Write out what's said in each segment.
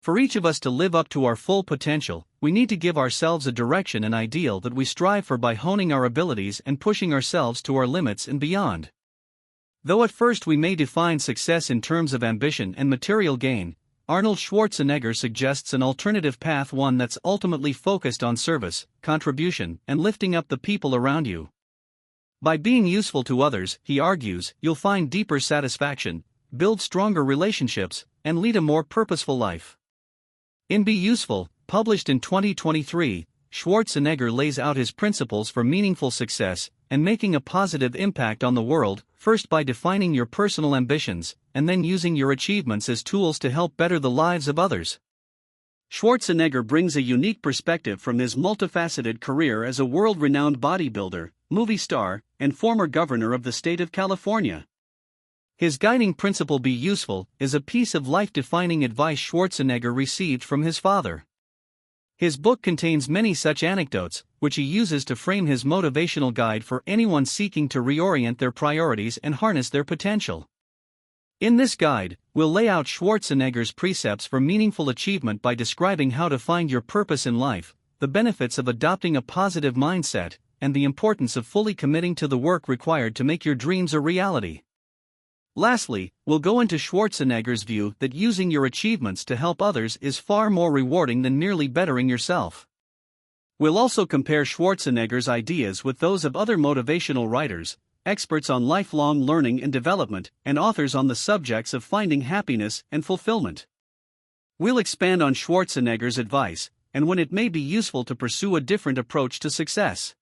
For each of us to live up to our full potential, we need to give ourselves a direction and ideal that we strive for by honing our abilities and pushing ourselves to our limits and beyond. Though at first we may define success in terms of ambition and material gain, Arnold Schwarzenegger suggests an alternative path, one that's ultimately focused on service, contribution, and lifting up the people around you. By being useful to others, he argues, you'll find deeper satisfaction, build stronger relationships, and lead a more purposeful life. In Be Useful, published in 2023, Schwarzenegger lays out his principles for meaningful success and making a positive impact on the world, first by defining your personal ambitions, and then using your achievements as tools to help better the lives of others. Schwarzenegger brings a unique perspective from his multifaceted career as a world-renowned bodybuilder, movie star, and former governor of the state of California. His guiding principle, Be Useful, is a piece of life-defining advice Schwarzenegger received from his father. His book contains many such anecdotes, which he uses to frame his motivational guide for anyone seeking to reorient their priorities and harness their potential. In this guide, we'll lay out Schwarzenegger's precepts for meaningful achievement by describing how to find your purpose in life, the benefits of adopting a positive mindset, and the importance of fully committing to the work required to make your dreams a reality. Lastly, we'll go into Schwarzenegger's view that using your achievements to help others is far more rewarding than merely bettering yourself. We'll also compare Schwarzenegger's ideas with those of other motivational writers, experts on lifelong learning and development, and authors on the subjects of finding happiness and fulfillment. We'll expand on Schwarzenegger's advice, and when it may be useful to pursue a different approach to success.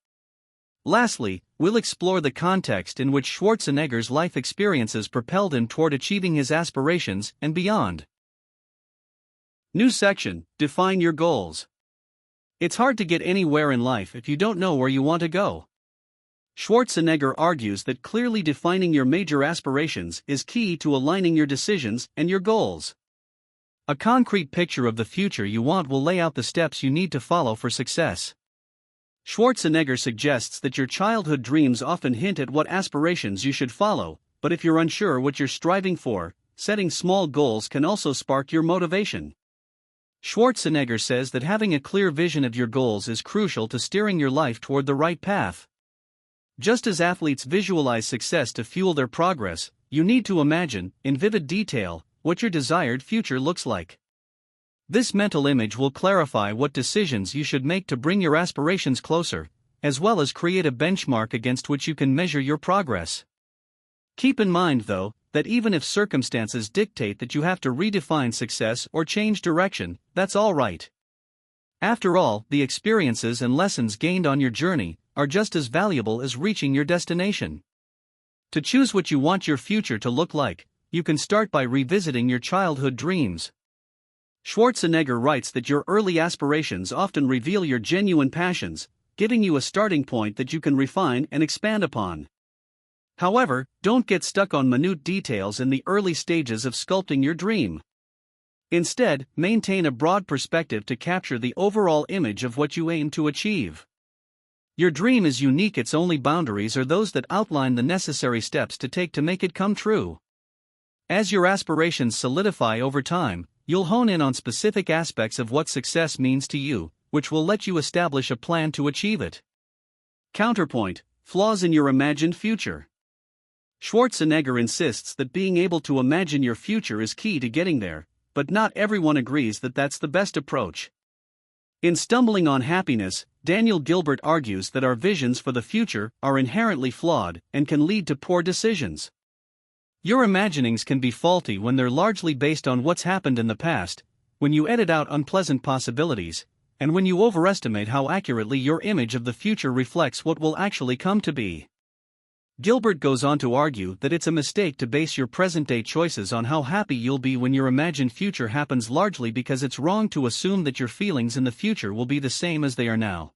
Lastly, we'll explore the context in which Schwarzenegger's life experiences propelled him toward achieving his aspirations and beyond. New section, Define Your Goals. It's hard to get anywhere in life if you don't know where you want to go. Schwarzenegger argues that clearly defining your major aspirations is key to aligning your decisions and your goals. A concrete picture of the future you want will lay out the steps you need to follow for success. Schwarzenegger suggests that your childhood dreams often hint at what aspirations you should follow, but if you're unsure what you're striving for, setting small goals can also spark your motivation. Schwarzenegger says that having a clear vision of your goals is crucial to steering your life toward the right path. Just as athletes visualize success to fuel their progress, you need to imagine, in vivid detail, what your desired future looks like. This mental image will clarify what decisions you should make to bring your aspirations closer, as well as create a benchmark against which you can measure your progress. Keep in mind, though, that even if circumstances dictate that you have to redefine success or change direction, that's all right. After all, the experiences and lessons gained on your journey are just as valuable as reaching your destination. To choose what you want your future to look like, you can start by revisiting your childhood dreams. Schwarzenegger writes that your early aspirations often reveal your genuine passions, giving you a starting point that you can refine and expand upon. However, don't get stuck on minute details in the early stages of sculpting your dream. Instead, maintain a broad perspective to capture the overall image of what you aim to achieve. Your dream is unique, its only boundaries are those that outline the necessary steps to take to make it come true. As your aspirations solidify over time, you'll hone in on specific aspects of what success means to you, which will let you establish a plan to achieve it. Counterpoint: flaws in your imagined future. Schwarzenegger insists that being able to imagine your future is key to getting there, but not everyone agrees that that's the best approach. In Stumbling on Happiness, Daniel Gilbert argues that our visions for the future are inherently flawed and can lead to poor decisions. Your imaginings can be faulty when they're largely based on what's happened in the past, when you edit out unpleasant possibilities, and when you overestimate how accurately your image of the future reflects what will actually come to be. Gilbert goes on to argue that it's a mistake to base your present-day choices on how happy you'll be when your imagined future happens, largely because it's wrong to assume that your feelings in the future will be the same as they are now.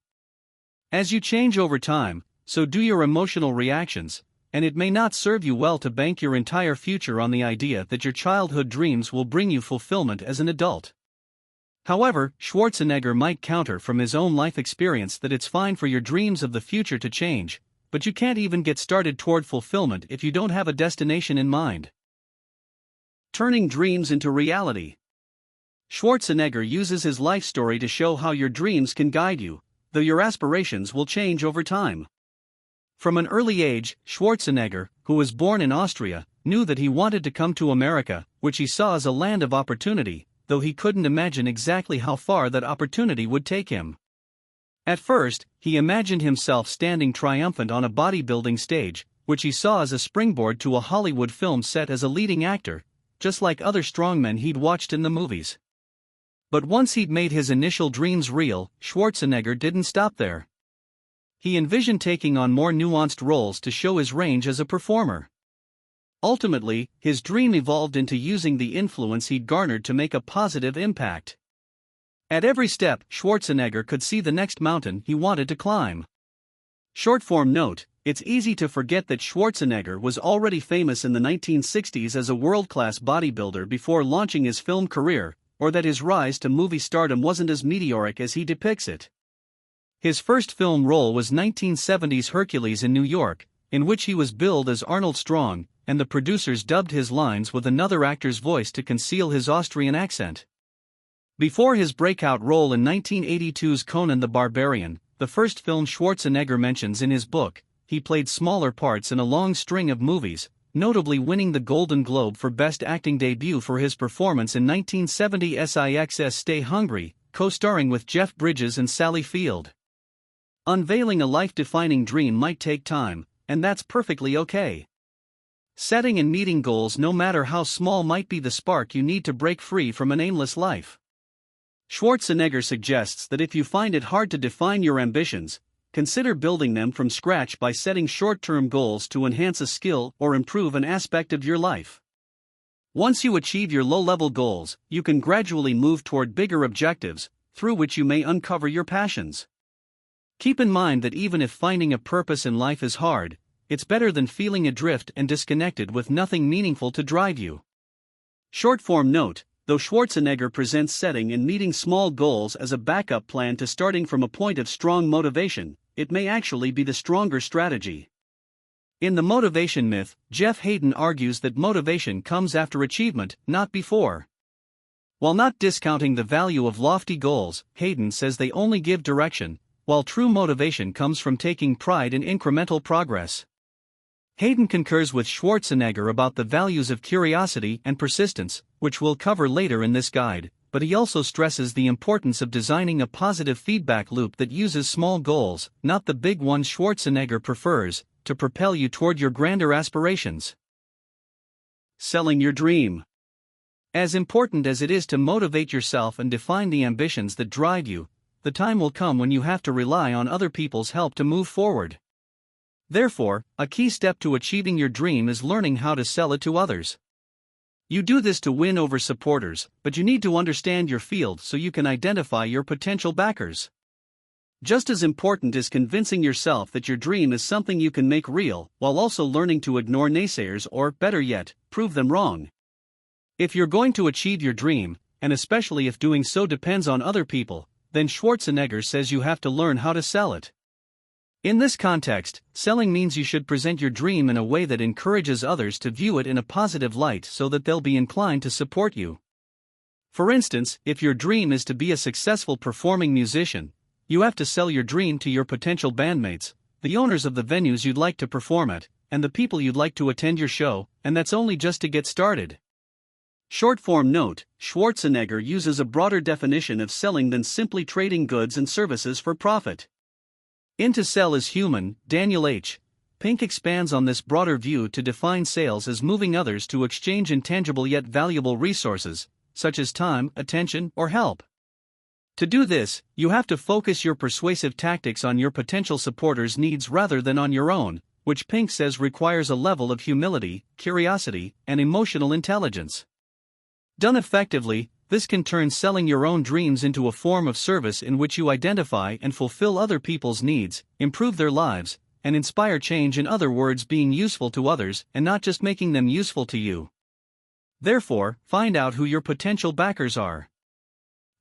As you change over time, so do your emotional reactions, and it may not serve you well to bank your entire future on the idea that your childhood dreams will bring you fulfillment as an adult. However, Schwarzenegger might counter from his own life experience that it's fine for your dreams of the future to change, but you can't even get started toward fulfillment if you don't have a destination in mind. Turning dreams into reality. Schwarzenegger uses his life story to show how your dreams can guide you, though your aspirations will change over time. From an early age, Schwarzenegger, who was born in Austria, knew that he wanted to come to America, which he saw as a land of opportunity, though he couldn't imagine exactly how far that opportunity would take him. At first, he imagined himself standing triumphant on a bodybuilding stage, which he saw as a springboard to a Hollywood film set as a leading actor, just like other strongmen he'd watched in the movies. But once he'd made his initial dreams real, Schwarzenegger didn't stop there. He envisioned taking on more nuanced roles to show his range as a performer. Ultimately, his dream evolved into using the influence he'd garnered to make a positive impact. At every step, Schwarzenegger could see the next mountain he wanted to climb. Short-form note: it's easy to forget that Schwarzenegger was already famous in the 1960s as a world-class bodybuilder before launching his film career, or that his rise to movie stardom wasn't as meteoric as he depicts it. His first film role was 1970's Hercules in New York, in which he was billed as Arnold Strong, and the producers dubbed his lines with another actor's voice to conceal his Austrian accent. Before his breakout role in 1982's Conan the Barbarian, the first film Schwarzenegger mentions in his book, he played smaller parts in a long string of movies, notably winning the Golden Globe for Best Acting Debut for his performance in 1970's IXS Stay Hungry, co-starring with Jeff Bridges and Sally Field. Unveiling a life-defining dream might take time, and that's perfectly okay. Setting and meeting goals, no matter how small, might be the spark you need to break free from an aimless life. Schwarzenegger suggests that if you find it hard to define your ambitions, consider building them from scratch by setting short-term goals to enhance a skill or improve an aspect of your life. Once you achieve your low-level goals, you can gradually move toward bigger objectives, through which you may uncover your passions. Keep in mind that even if finding a purpose in life is hard, it's better than feeling adrift and disconnected with nothing meaningful to drive you. Short-form note: though Schwarzenegger presents setting and meeting small goals as a backup plan to starting from a point of strong motivation, it may actually be the stronger strategy. In the motivation myth, Jeff Hayden argues that motivation comes after achievement, not before. While not discounting the value of lofty goals, Hayden says they only give direction, while true motivation comes from taking pride in incremental progress. Hayden concurs with Schwarzenegger about the values of curiosity and persistence, which we'll cover later in this guide, but he also stresses the importance of designing a positive feedback loop that uses small goals, not the big ones Schwarzenegger prefers, to propel you toward your grander aspirations. Selling your dream. As important as it is to motivate yourself and define the ambitions that drive you, the time will come when you have to rely on other people's help to move forward. Therefore, a key step to achieving your dream is learning how to sell it to others. You do this to win over supporters, but you need to understand your field so you can identify your potential backers. Just as important is convincing yourself that your dream is something you can make real, while also learning to ignore naysayers or, better yet, prove them wrong. If you're going to achieve your dream, and especially if doing so depends on other people, then Schwarzenegger says you have to learn how to sell it. In this context, selling means you should present your dream in a way that encourages others to view it in a positive light so that they'll be inclined to support you. For instance, if your dream is to be a successful performing musician, you have to sell your dream to your potential bandmates, the owners of the venues you'd like to perform at, and the people you'd like to attend your show, and that's only just to get started. Short-form note: Schwarzenegger uses a broader definition of selling than simply trading goods and services for profit. In To Sell is Human, Daniel H. Pink expands on this broader view to define sales as moving others to exchange intangible yet valuable resources, such as time, attention, or help. To do this, you have to focus your persuasive tactics on your potential supporters' needs rather than on your own, which Pink says requires a level of humility, curiosity, and emotional intelligence. Done effectively, this can turn selling your own dreams into a form of service in which you identify and fulfill other people's needs, improve their lives, and inspire change. In other words, being useful to others and not just making them useful to you. Therefore, find out who your potential backers are.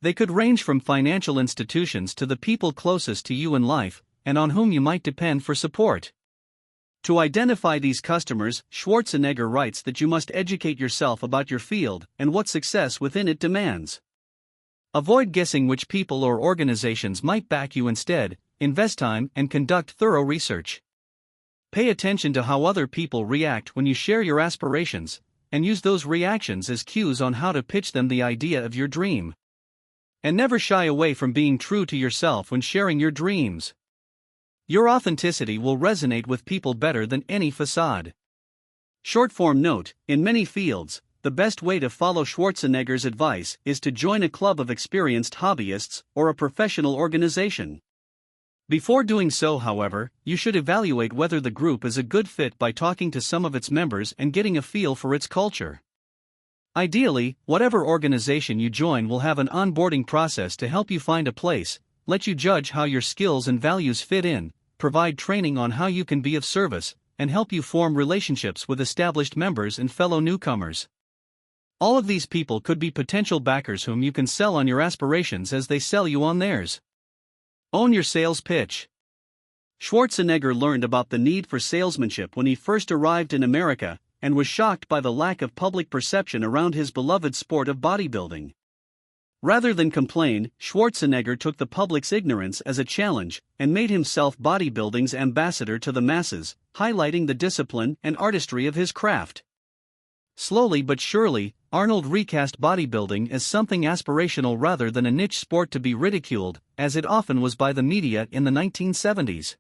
They could range from financial institutions to the people closest to you in life, and on whom you might depend for support. To identify these customers, Schwarzenegger writes that you must educate yourself about your field and what success within it demands. Avoid guessing which people or organizations might back you instead, invest time and conduct thorough research. Pay attention to how other people react when you share your aspirations, and use those reactions as cues on how to pitch them the idea of your dream. And never shy away from being true to yourself when sharing your dreams. Your authenticity will resonate with people better than any facade. Short form note: in many fields, the best way to follow Schwarzenegger's advice is to join a club of experienced hobbyists or a professional organization. Before doing so, however, you should evaluate whether the group is a good fit by talking to some of its members and getting a feel for its culture. Ideally, whatever organization you join will have an onboarding process to help you find a place, let you judge how your skills and values fit in, provide training on how you can be of service, and help you form relationships with established members and fellow newcomers. All of these people could be potential backers whom you can sell on your aspirations as they sell you on theirs. Own your sales pitch. Schwarzenegger learned about the need for salesmanship when he first arrived in America, and was shocked by the lack of public perception around his beloved sport of bodybuilding. Rather than complain, Schwarzenegger took the public's ignorance as a challenge, and made himself bodybuilding's ambassador to the masses, highlighting the discipline and artistry of his craft. Slowly but surely, Arnold recast bodybuilding as something aspirational rather than a niche sport to be ridiculed, as it often was by the media in the 1970s.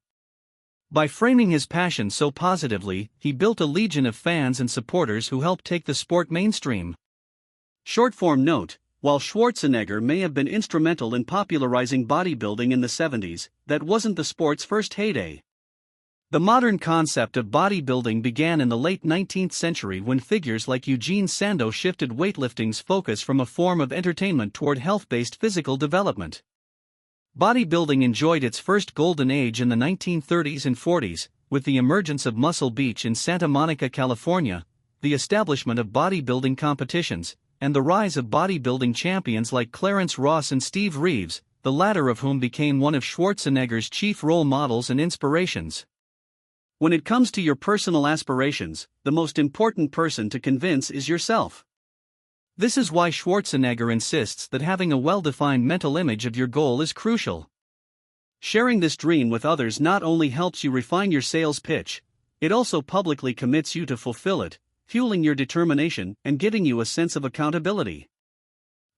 By framing his passion so positively, he built a legion of fans and supporters who helped take the sport mainstream. Short-form note: while Schwarzenegger may have been instrumental in popularizing bodybuilding in the 70s, that wasn't the sport's first heyday. The modern concept of bodybuilding began in the late 19th century when figures like Eugene Sandow shifted weightlifting's focus from a form of entertainment toward health-based physical development. Bodybuilding enjoyed its first golden age in the 1930s and 40s, with the emergence of Muscle Beach in Santa Monica, California, the establishment of bodybuilding competitions, and the rise of bodybuilding champions like Clarence Ross and Steve Reeves, the latter of whom became one of Schwarzenegger's chief role models and inspirations. When it comes to your personal aspirations, the most important person to convince is yourself. This is why Schwarzenegger insists that having a well-defined mental image of your goal is crucial. Sharing this dream with others not only helps you refine your sales pitch, it also publicly commits you to fulfill it, fueling your determination and giving you a sense of accountability.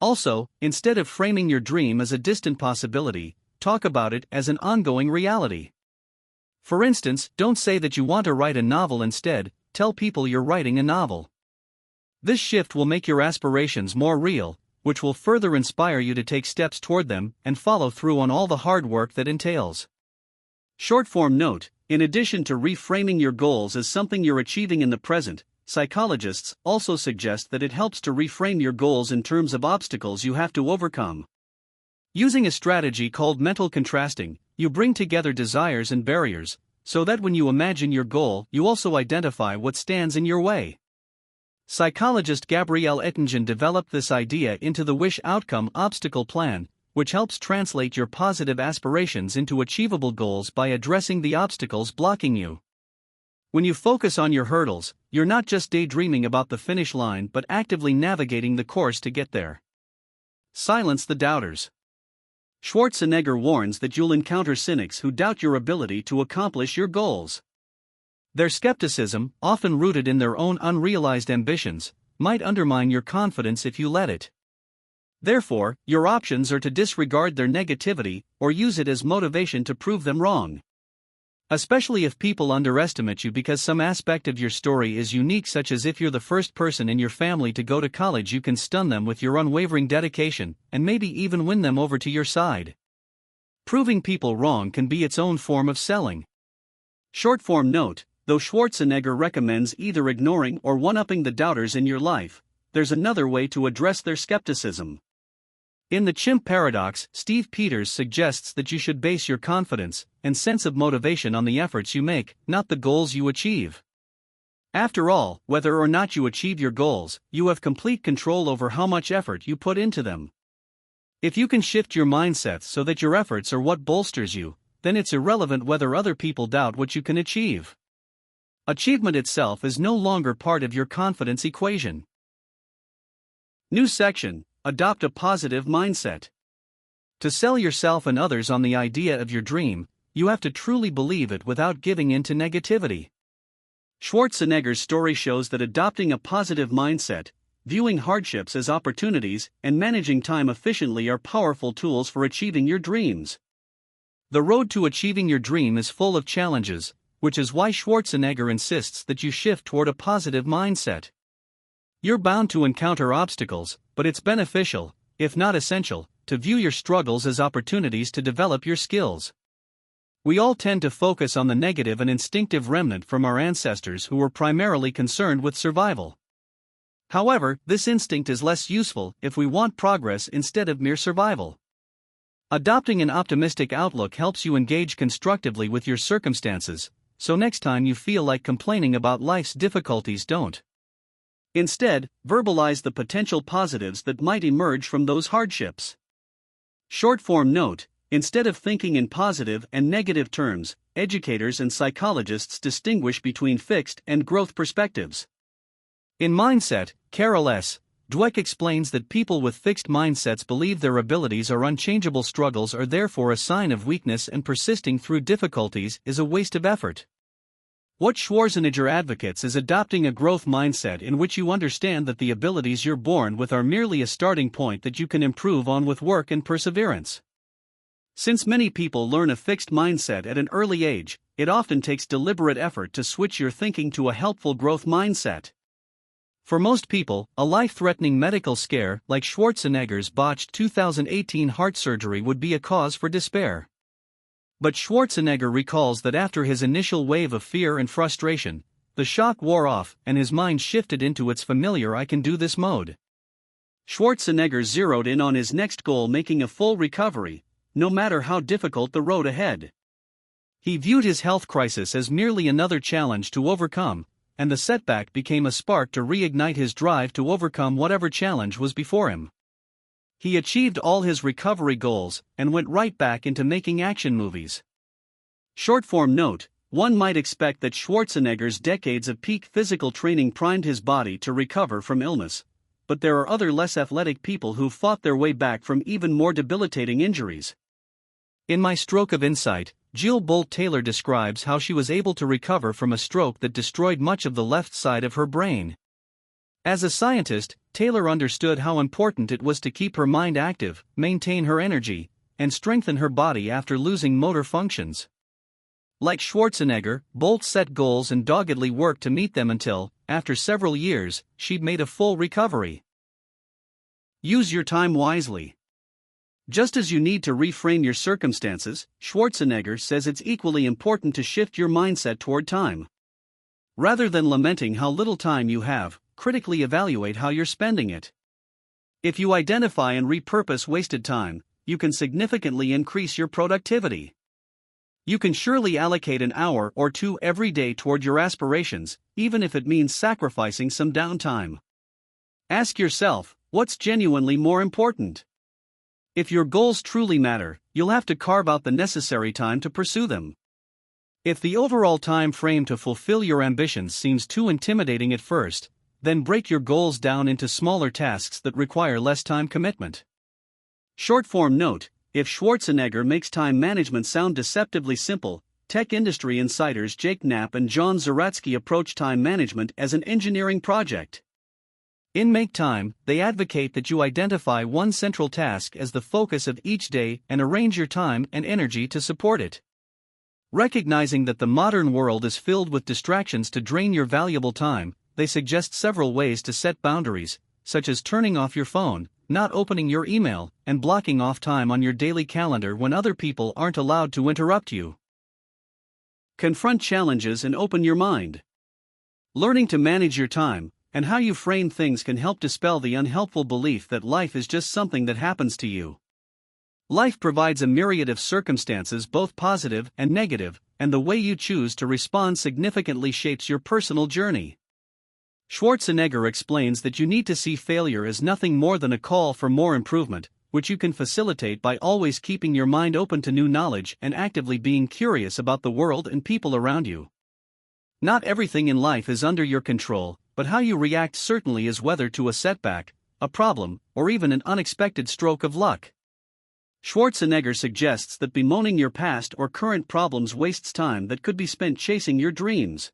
Also, instead of framing your dream as a distant possibility, talk about it as an ongoing reality. For instance, don't say that you want to write a novel instead, tell people you're writing a novel. This shift will make your aspirations more real, which will further inspire you to take steps toward them and follow through on all the hard work that entails. Short-form note: in addition to reframing your goals as something you're achieving in the present, psychologists also suggest that it helps to reframe your goals in terms of obstacles you have to overcome. Using a strategy called mental contrasting, you bring together desires and barriers, so that when you imagine your goal, you also identify what stands in your way. Psychologist Gabrielle Ettingen developed this idea into the wish outcome obstacle plan, which helps translate your positive aspirations into achievable goals by addressing the obstacles blocking you. When you focus on your hurdles, you're not just daydreaming about the finish line but actively navigating the course to get there. Silence the doubters. Schwarzenegger warns that you'll encounter cynics who doubt your ability to accomplish your goals. Their skepticism, often rooted in their own unrealized ambitions, might undermine your confidence if you let it. Therefore, your options are to disregard their negativity or use it as motivation to prove them wrong. Especially if people underestimate you because some aspect of your story is unique, such as if you're the first person in your family to go to college, you can stun them with your unwavering dedication, and maybe even win them over to your side. Proving people wrong can be its own form of selling. Short-form note: though Schwarzenegger recommends either ignoring or one-upping the doubters in your life, there's another way to address their skepticism. In The Chimp Paradox, Steve Peters suggests that you should base your confidence and sense of motivation on the efforts you make, not the goals you achieve. After all, whether or not you achieve your goals, you have complete control over how much effort you put into them. If you can shift your mindset so that your efforts are what bolsters you, then it's irrelevant whether other people doubt what you can achieve. Achievement itself is no longer part of your confidence equation. New section: adopt a positive mindset. To sell yourself and others on the idea of your dream, you have to truly believe it without giving in to negativity. Schwarzenegger's story shows that adopting a positive mindset, viewing hardships as opportunities, and managing time efficiently are powerful tools for achieving your dreams. The road to achieving your dream is full of challenges, which is why Schwarzenegger insists that you shift toward a positive mindset. You're bound to encounter obstacles, but it's beneficial, if not essential, to view your struggles as opportunities to develop your skills. We all tend to focus on the negative and instinctive remnant from our ancestors who were primarily concerned with survival. However, this instinct is less useful if we want progress instead of mere survival. Adopting an optimistic outlook helps you engage constructively with your circumstances, so next time you feel like complaining about life's difficulties, don't. Instead, verbalize the potential positives that might emerge from those hardships. Short-form note: instead of thinking in positive and negative terms, educators and psychologists distinguish between fixed and growth perspectives. In Mindset, Carol S. Dweck explains that people with fixed mindsets believe their abilities are unchangeable. Struggles are therefore a sign of weakness, and persisting through difficulties is a waste of effort. What Schwarzenegger advocates is adopting a growth mindset in which you understand that the abilities you're born with are merely a starting point that you can improve on with work and perseverance. Since many people learn a fixed mindset at an early age, it often takes deliberate effort to switch your thinking to a helpful growth mindset. For most people, a life-threatening medical scare like Schwarzenegger's botched 2018 heart surgery would be a cause for despair. But Schwarzenegger recalls that after his initial wave of fear and frustration, the shock wore off and his mind shifted into its familiar "I can do this" mode. Schwarzenegger zeroed in on his next goal: making a full recovery, no matter how difficult the road ahead. He viewed his health crisis as merely another challenge to overcome, and the setback became a spark to reignite his drive to overcome whatever challenge was before him. He achieved all his recovery goals and went right back into making action movies. Short-form note: one might expect that Schwarzenegger's decades of peak physical training primed his body to recover from illness, but there are other less athletic people who fought their way back from even more debilitating injuries. In My Stroke of Insight, Jill Bolt Taylor describes how she was able to recover from a stroke that destroyed much of the left side of her brain. As a scientist, Taylor understood how important it was to keep her mind active, maintain her energy, and strengthen her body after losing motor functions. Like Schwarzenegger, Bolt set goals and doggedly worked to meet them until, after several years, she'd made a full recovery. Use your time wisely. Just as you need to reframe your circumstances, Schwarzenegger says it's equally important to shift your mindset toward time. Rather than lamenting how little time you have, critically evaluate how you're spending it. If you identify and repurpose wasted time, you can significantly increase your productivity. You can surely allocate an hour or two every day toward your aspirations, even if it means sacrificing some downtime. Ask yourself, what's genuinely more important? If your goals truly matter, you'll have to carve out the necessary time to pursue them. If the overall time frame to fulfill your ambitions seems too intimidating at first, then break your goals down into smaller tasks that require less time commitment. Short-form note: if Schwarzenegger makes time management sound deceptively simple, tech industry insiders Jake Knapp and John Zeratsky approach time management as an engineering project. In Make Time, they advocate that you identify one central task as the focus of each day and arrange your time and energy to support it. Recognizing that the modern world is filled with distractions to drain your valuable time, they suggest several ways to set boundaries, such as turning off your phone, not opening your email, and blocking off time on your daily calendar when other people aren't allowed to interrupt you. Confront challenges and open your mind. Learning to manage your time and how you frame things can help dispel the unhelpful belief that life is just something that happens to you. Life provides a myriad of circumstances, both positive and negative, and the way you choose to respond significantly shapes your personal journey. Schwarzenegger explains that you need to see failure as nothing more than a call for more improvement, which you can facilitate by always keeping your mind open to new knowledge and actively being curious about the world and people around you. Not everything in life is under your control, but how you react certainly is. Whether to a setback, a problem, or even an unexpected stroke of luck. Schwarzenegger suggests that bemoaning your past or current problems wastes time that could be spent chasing your dreams.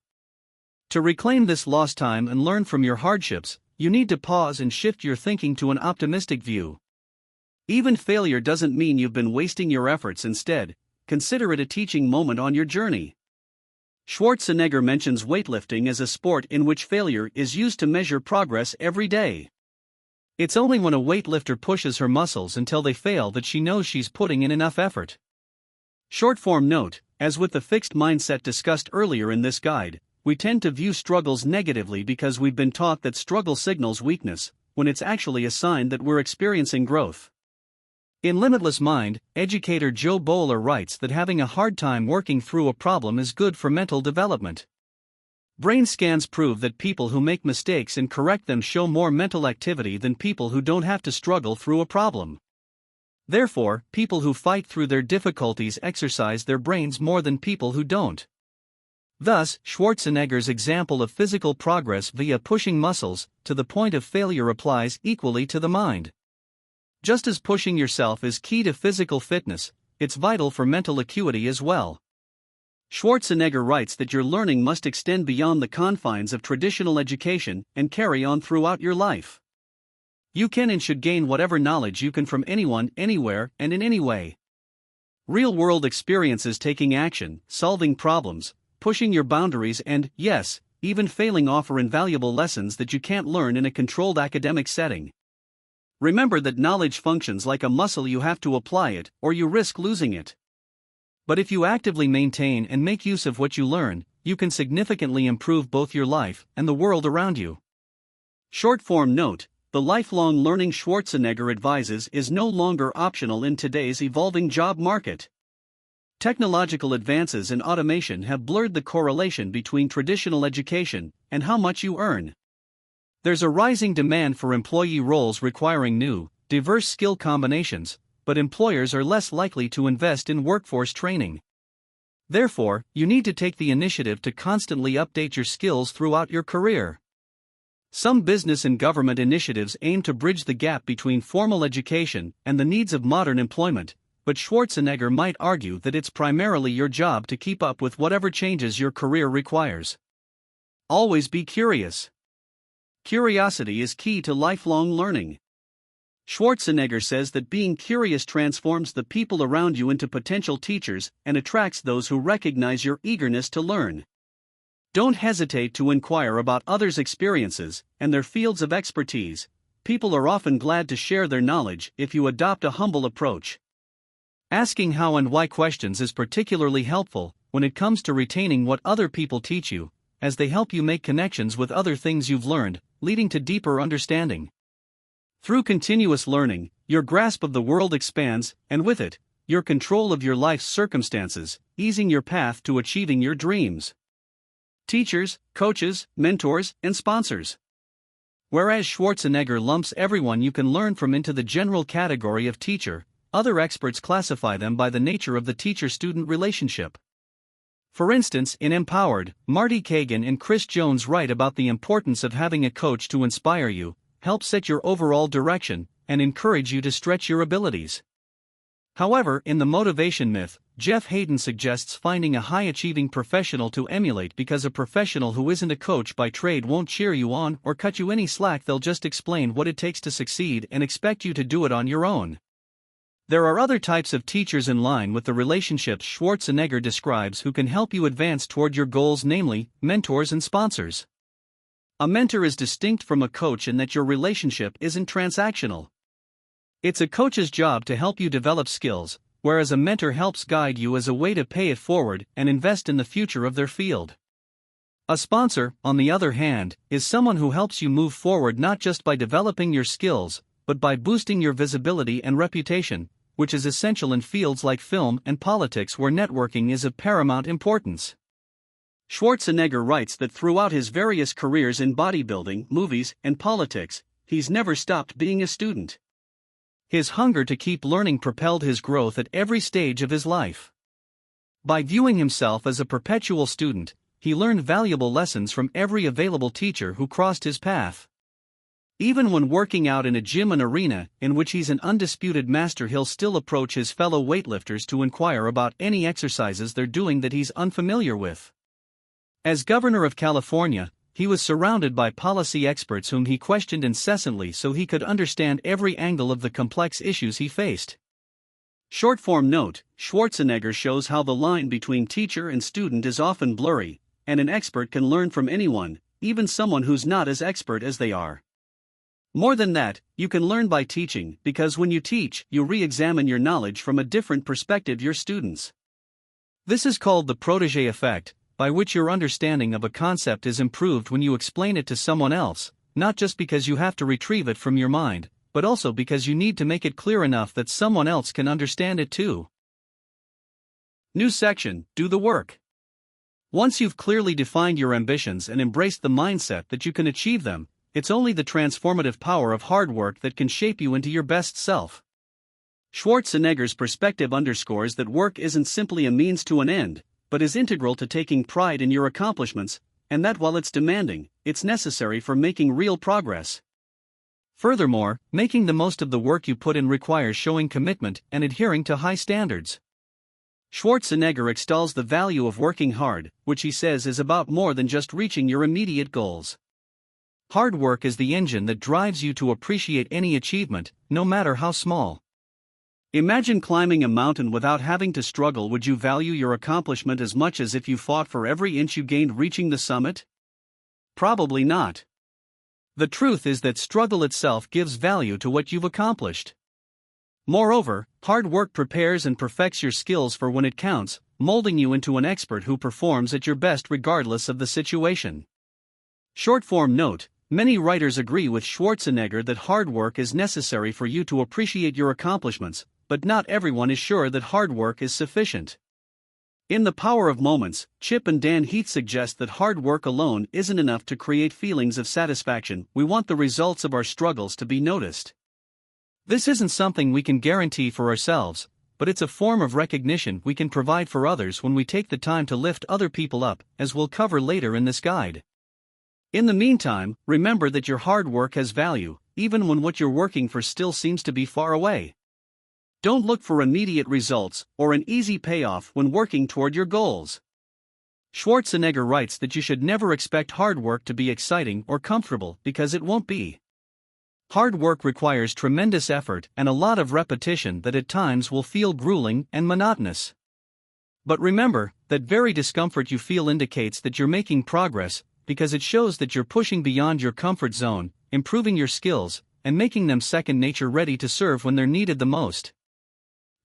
To reclaim this lost time and learn from your hardships, you need to pause and shift your thinking to an optimistic view. Even failure doesn't mean you've been wasting your efforts. Instead, consider it a teaching moment on your journey. Schwarzenegger mentions weightlifting as a sport in which failure is used to measure progress every day. It's only when a weightlifter pushes her muscles until they fail that she knows she's putting in enough effort. Short-form note: as with the fixed mindset discussed earlier in this guide, we tend to view struggles negatively because we've been taught that struggle signals weakness, when it's actually a sign that we're experiencing growth. In Limitless Mind, educator Joe Bowler writes that having a hard time working through a problem is good for mental development. Brain scans prove that people who make mistakes and correct them show more mental activity than people who don't have to struggle through a problem. Therefore, people who fight through their difficulties exercise their brains more than people who don't. Thus, Schwarzenegger's example of physical progress via pushing muscles to the point of failure applies equally to the mind. Just as pushing yourself is key to physical fitness, it's vital for mental acuity as well. Schwarzenegger writes that your learning must extend beyond the confines of traditional education and carry on throughout your life. You can and should gain whatever knowledge you can from anyone, anywhere, and in any way. Real-world experiences, taking action, solving problems, pushing your boundaries, and, yes, even failing offer invaluable lessons that you can't learn in a controlled academic setting. Remember that knowledge functions like a muscle. You have to apply it, or you risk losing it. But if you actively maintain and make use of what you learn, you can significantly improve both your life and the world around you. Short-form note: the lifelong learning Schwarzenegger advises is no longer optional in today's evolving job market. Technological advances and automation have blurred the correlation between traditional education and how much you earn. There's a rising demand for employee roles requiring new, diverse skill combinations, but employers are less likely to invest in workforce training. Therefore, you need to take the initiative to constantly update your skills throughout your career. Some business and government initiatives aim to bridge the gap between formal education and the needs of modern employment, but Schwarzenegger might argue that it's primarily your job to keep up with whatever changes your career requires. Always be curious. Curiosity is key to lifelong learning. Schwarzenegger says that being curious transforms the people around you into potential teachers and attracts those who recognize your eagerness to learn. Don't hesitate to inquire about others' experiences and their fields of expertise. People are often glad to share their knowledge if you adopt a humble approach. Asking how and why questions is particularly helpful when it comes to retaining what other people teach you, as they help you make connections with other things you've learned, leading to deeper understanding. Through continuous learning, your grasp of the world expands, and with it, your control of your life's circumstances, easing your path to achieving your dreams. Teachers, coaches, mentors, and sponsors. Whereas Schwarzenegger lumps everyone you can learn from into the general category of teacher, other experts classify them by the nature of the teacher-student relationship. For instance, in Empowered, Marty Kagan and Chris Jones write about the importance of having a coach to inspire you, help set your overall direction, and encourage you to stretch your abilities. However, in The Motivation Myth, Jeff Hayden suggests finding a high-achieving professional to emulate, because a professional who isn't a coach by trade won't cheer you on or cut you any slack. They'll just explain what it takes to succeed and expect you to do it on your own. There are other types of teachers in line with the relationships Schwarzenegger describes who can help you advance toward your goals, namely, mentors and sponsors. A mentor is distinct from a coach in that your relationship isn't transactional. It's a coach's job to help you develop skills, whereas a mentor helps guide you as a way to pay it forward and invest in the future of their field. A sponsor, on the other hand, is someone who helps you move forward not just by developing your skills, but by boosting your visibility and reputation, which is essential in fields like film and politics where networking is of paramount importance. Schwarzenegger writes that throughout his various careers in bodybuilding, movies, and politics, he's never stopped being a student. His hunger to keep learning propelled his growth at every stage of his life. By viewing himself as a perpetual student, he learned valuable lessons from every available teacher who crossed his path. Even when working out in a gym and arena in which he's an undisputed master, he'll still approach his fellow weightlifters to inquire about any exercises they're doing that he's unfamiliar with. As governor of California, he was surrounded by policy experts whom he questioned incessantly so he could understand every angle of the complex issues he faced. Short-form note: Schwarzenegger shows how the line between teacher and student is often blurry, and an expert can learn from anyone, even someone who's not as expert as they are. More than that, you can learn by teaching, because when you teach, you re-examine your knowledge from a different perspective your students. This is called the protégé effect, by which your understanding of a concept is improved when you explain it to someone else, not just because you have to retrieve it from your mind, but also because you need to make it clear enough that someone else can understand it too. New section: Do the work. Once you've clearly defined your ambitions and embraced the mindset that you can achieve them, it's only the transformative power of hard work that can shape you into your best self. Schwarzenegger's perspective underscores that work isn't simply a means to an end, but is integral to taking pride in your accomplishments, and that while it's demanding, it's necessary for making real progress. Furthermore, making the most of the work you put in requires showing commitment and adhering to high standards. Schwarzenegger extols the value of working hard, which he says is about more than just reaching your immediate goals. Hard work is the engine that drives you to appreciate any achievement, no matter how small. Imagine climbing a mountain without having to struggle. Would you value your accomplishment as much as if you fought for every inch you gained reaching the summit? Probably not. The truth is that struggle itself gives value to what you've accomplished. Moreover, hard work prepares and perfects your skills for when it counts, molding you into an expert who performs at your best regardless of the situation. Short-form note: many writers agree with Schwarzenegger that hard work is necessary for you to appreciate your accomplishments, but not everyone is sure that hard work is sufficient. In The Power of Moments, Chip and Dan Heath suggest that hard work alone isn't enough to create feelings of satisfaction. We want the results of our struggles to be noticed. This isn't something we can guarantee for ourselves, but it's a form of recognition we can provide for others when we take the time to lift other people up, as we'll cover later in this guide. In the meantime, remember that your hard work has value, even when what you're working for still seems to be far away. Don't look for immediate results or an easy payoff when working toward your goals. Schwarzenegger writes that you should never expect hard work to be exciting or comfortable, because it won't be. Hard work requires tremendous effort and a lot of repetition that at times will feel grueling and monotonous. But remember, that very discomfort you feel indicates that you're making progress, because it shows that you're pushing beyond your comfort zone, improving your skills, and making them second nature, ready to serve when they're needed the most.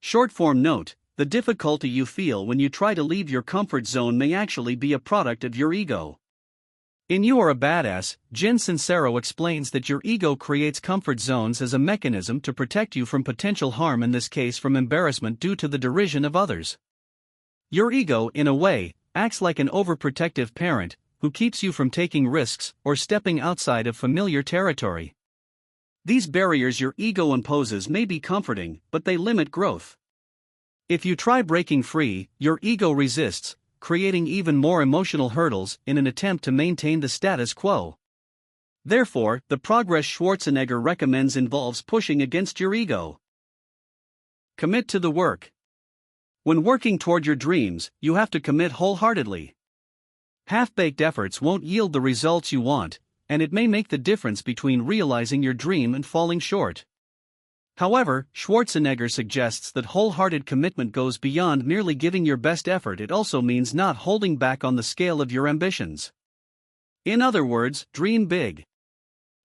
Short-form note: the difficulty you feel when you try to leave your comfort zone may actually be a product of your ego. In You Are a Badass, Jen Sincero explains that your ego creates comfort zones as a mechanism to protect you from potential harm, in this case from embarrassment due to the derision of others. Your ego, in a way, acts like an overprotective parent, who keeps you from taking risks or stepping outside of familiar territory. These barriers your ego imposes may be comforting, but they limit growth. If you try breaking free, your ego resists, creating even more emotional hurdles in an attempt to maintain the status quo. Therefore, the progress Schwarzenegger recommends involves pushing against your ego. Commit to the work. When working toward your dreams, you have to commit wholeheartedly. Half-baked efforts won't yield the results you want, and it may make the difference between realizing your dream and falling short. However, Schwarzenegger suggests that wholehearted commitment goes beyond merely giving your best effort. It also means not holding back on the scale of your ambitions. In other words, dream big.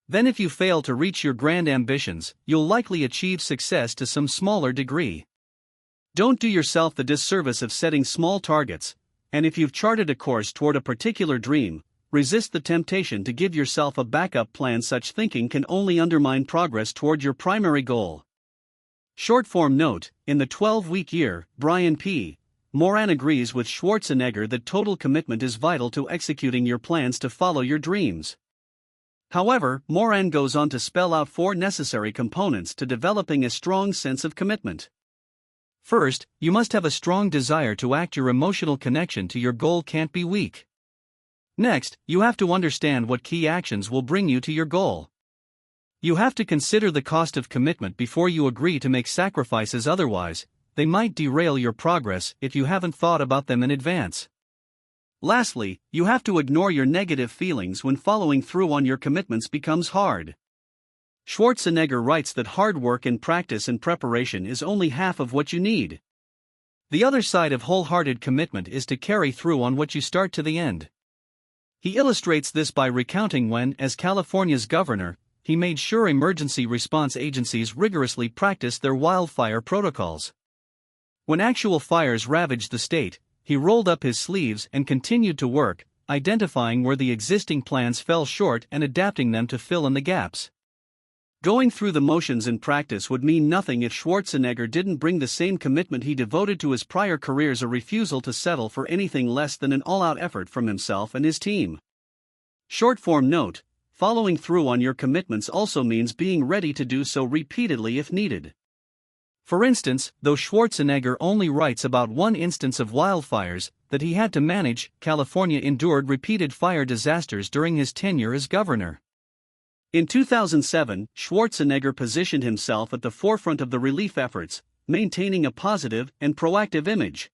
Then if you fail to reach your grand ambitions, you'll likely achieve success to some smaller degree. Don't do yourself the disservice of setting small targets, and if you've charted a course toward a particular dream, resist the temptation to give yourself a backup plan. Such thinking can only undermine progress toward your primary goal. Short-form note: in The 12-Week Year, Brian P. Moran agrees with Schwarzenegger that total commitment is vital to executing your plans to follow your dreams. However, Moran goes on to spell out 4 necessary components to developing a strong sense of commitment. First, you must have a strong desire to act. Your emotional connection to your goal can't be weak. Next, you have to understand what key actions will bring you to your goal. You have to consider the cost of commitment before you agree to make sacrifices, otherwise, they might derail your progress if you haven't thought about them in advance. Lastly, you have to ignore your negative feelings when following through on your commitments becomes hard. Schwarzenegger writes that hard work and practice and preparation is only half of what you need. The other side of wholehearted commitment is to carry through on what you start to the end. He illustrates this by recounting when, as California's governor, he made sure emergency response agencies rigorously practiced their wildfire protocols. When actual fires ravaged the state, he rolled up his sleeves and continued to work, identifying where the existing plans fell short and adapting them to fill in the gaps. Going through the motions in practice would mean nothing if Schwarzenegger didn't bring the same commitment he devoted to his prior careers, a refusal to settle for anything less than an all-out effort from himself and his team. Short-form note: following through on your commitments also means being ready to do so repeatedly if needed. For instance, though Schwarzenegger only writes about one instance of wildfires that he had to manage, California endured repeated fire disasters during his tenure as governor. In 2007, Schwarzenegger positioned himself at the forefront of the relief efforts, maintaining a positive and proactive image.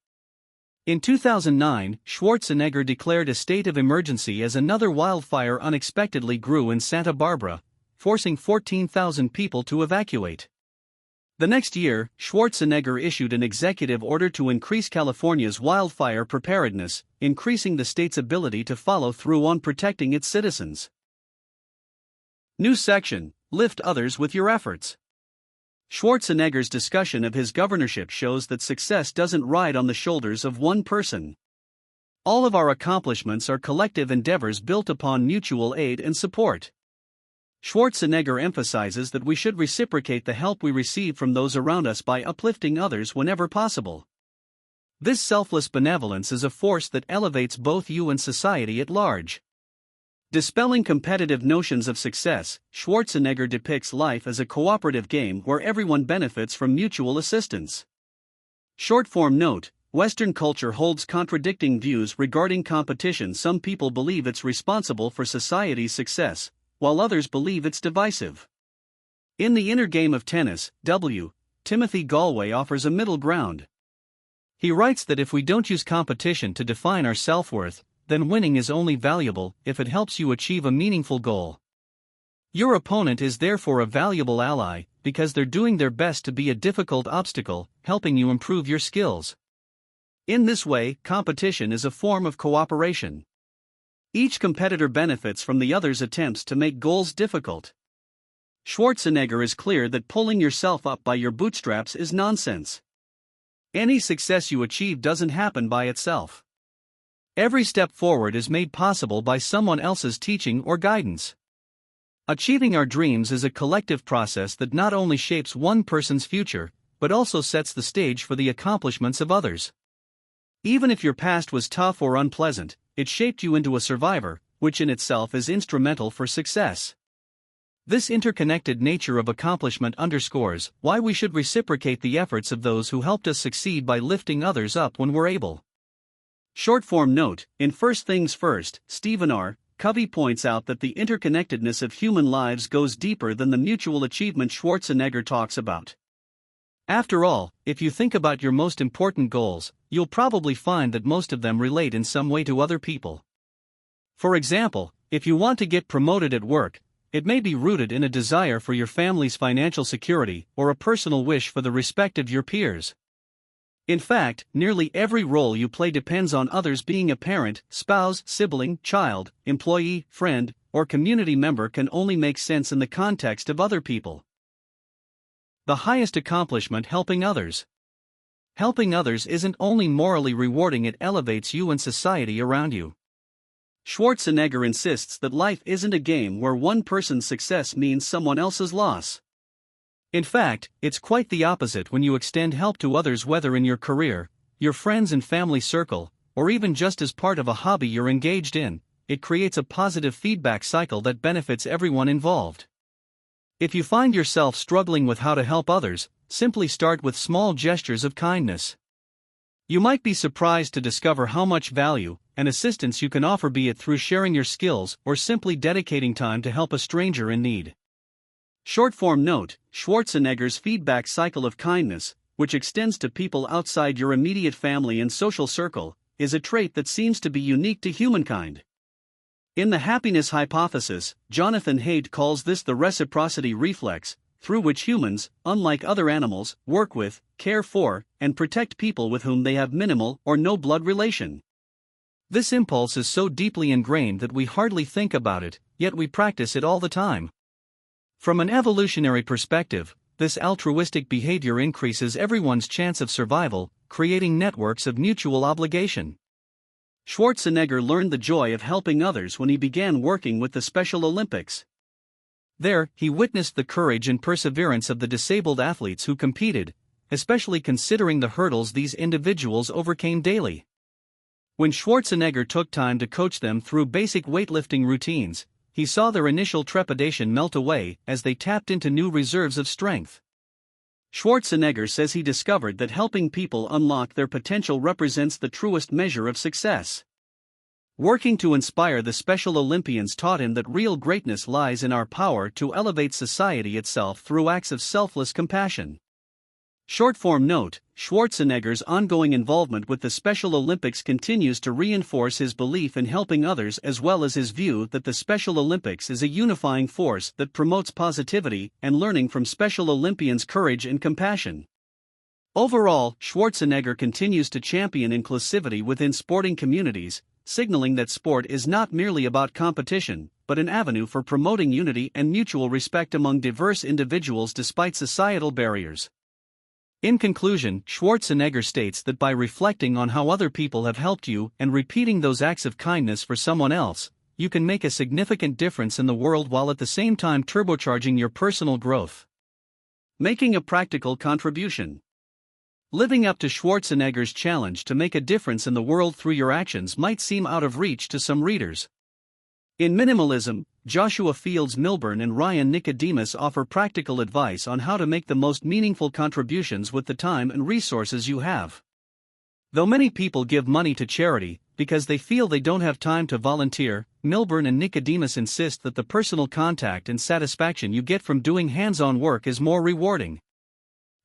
In 2009, Schwarzenegger declared a state of emergency as another wildfire unexpectedly grew in Santa Barbara, forcing 14,000 people to evacuate. The next year, Schwarzenegger issued an executive order to increase California's wildfire preparedness, increasing the state's ability to follow through on protecting its citizens. New section: Lift others with your efforts. Schwarzenegger's discussion of his governorship shows that success doesn't ride on the shoulders of one person. All of our accomplishments are collective endeavors built upon mutual aid and support. Schwarzenegger emphasizes that we should reciprocate the help we receive from those around us by uplifting others whenever possible. This selfless benevolence is a force that elevates both you and society at large. Dispelling competitive notions of success, Schwarzenegger depicts life as a cooperative game where everyone benefits from mutual assistance. Short-form note: Western culture holds contradicting views regarding competition. Some people believe it's responsible for society's success, while others believe it's divisive. In The Inner Game of Tennis, Timothy Galway offers a middle ground. He writes that if we don't use competition to define our self-worth, then winning is only valuable if it helps you achieve a meaningful goal. Your opponent is therefore a valuable ally, because they're doing their best to be a difficult obstacle, helping you improve your skills. In this way, competition is a form of cooperation. Each competitor benefits from the other's attempts to make goals difficult. Schwarzenegger is clear that pulling yourself up by your bootstraps is nonsense. Any success you achieve doesn't happen by itself. Every step forward is made possible by someone else's teaching or guidance. Achieving our dreams is a collective process that not only shapes one person's future, but also sets the stage for the accomplishments of others. Even if your past was tough or unpleasant, it shaped you into a survivor, which in itself is instrumental for success. This interconnected nature of accomplishment underscores why we should reciprocate the efforts of those who helped us succeed by lifting others up when we're able. Short-form note: in First Things First, Stephen R. Covey points out that the interconnectedness of human lives goes deeper than the mutual achievement Schwarzenegger talks about. After all, if you think about your most important goals, you'll probably find that most of them relate in some way to other people. For example, if you want to get promoted at work, it may be rooted in a desire for your family's financial security or a personal wish for the respect of your peers. In fact, nearly every role you play depends on others. Being a parent, spouse, sibling, child, employee, friend, or community member can only make sense in the context of other people. The highest accomplishment: helping others. Helping others isn't only morally rewarding, it elevates you and society around you. Schwarzenegger insists that life isn't a game where one person's success means someone else's loss. In fact, it's quite the opposite when you extend help to others, whether in your career, your friends and family circle, or even just as part of a hobby you're engaged in. It creates a positive feedback cycle that benefits everyone involved. If you find yourself struggling with how to help others, simply start with small gestures of kindness. You might be surprised to discover how much value and assistance you can offer, be it through sharing your skills or simply dedicating time to help a stranger in need. Short-form note: Schwarzenegger's feedback cycle of kindness, which extends to people outside your immediate family and social circle, is a trait that seems to be unique to humankind. In the happiness hypothesis, Jonathan Haidt calls this the reciprocity reflex, through which humans, unlike other animals, work with, care for, and protect people with whom they have minimal or no blood relation. This impulse is so deeply ingrained that we hardly think about it, yet we practice it all the time. From an evolutionary perspective, this altruistic behavior increases everyone's chance of survival, creating networks of mutual obligation. Schwarzenegger learned the joy of helping others when he began working with the Special Olympics. There, he witnessed the courage and perseverance of the disabled athletes who competed, especially considering the hurdles these individuals overcame daily. When Schwarzenegger took time to coach them through basic weightlifting routines, he saw their initial trepidation melt away as they tapped into new reserves of strength. Schwarzenegger says he discovered that helping people unlock their potential represents the truest measure of success. Working to inspire the Special Olympians taught him that real greatness lies in our power to elevate society itself through acts of selfless compassion. Short-form note: Schwarzenegger's ongoing involvement with the Special Olympics continues to reinforce his belief in helping others, as well as his view that the Special Olympics is a unifying force that promotes positivity and learning from Special Olympians' courage and compassion. Overall, Schwarzenegger continues to champion inclusivity within sporting communities, signaling that sport is not merely about competition, but an avenue for promoting unity and mutual respect among diverse individuals despite societal barriers. In conclusion, Schwarzenegger states that by reflecting on how other people have helped you and repeating those acts of kindness for someone else, you can make a significant difference in the world while at the same time turbocharging your personal growth. Making a practical contribution. Living up to Schwarzenegger's challenge to make a difference in the world through your actions might seem out of reach to some readers. In Minimalism, Joshua Fields Milburn and Ryan Nicodemus offer practical advice on how to make the most meaningful contributions with the time and resources you have. Though many people give money to charity because they feel they don't have time to volunteer, Milburn and Nicodemus insist that the personal contact and satisfaction you get from doing hands-on work is more rewarding.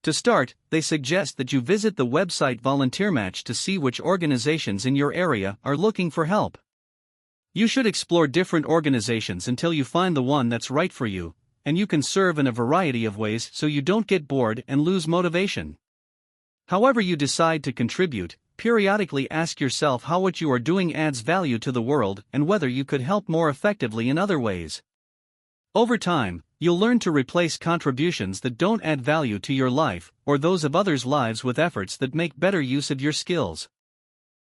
To start, they suggest that you visit the website VolunteerMatch to see which organizations in your area are looking for help. You should explore different organizations until you find the one that's right for you, and you can serve in a variety of ways so you don't get bored and lose motivation. However you decide to contribute, periodically ask yourself how what you are doing adds value to the world and whether you could help more effectively in other ways. Over time, you'll learn to replace contributions that don't add value to your life or those of others' lives with efforts that make better use of your skills.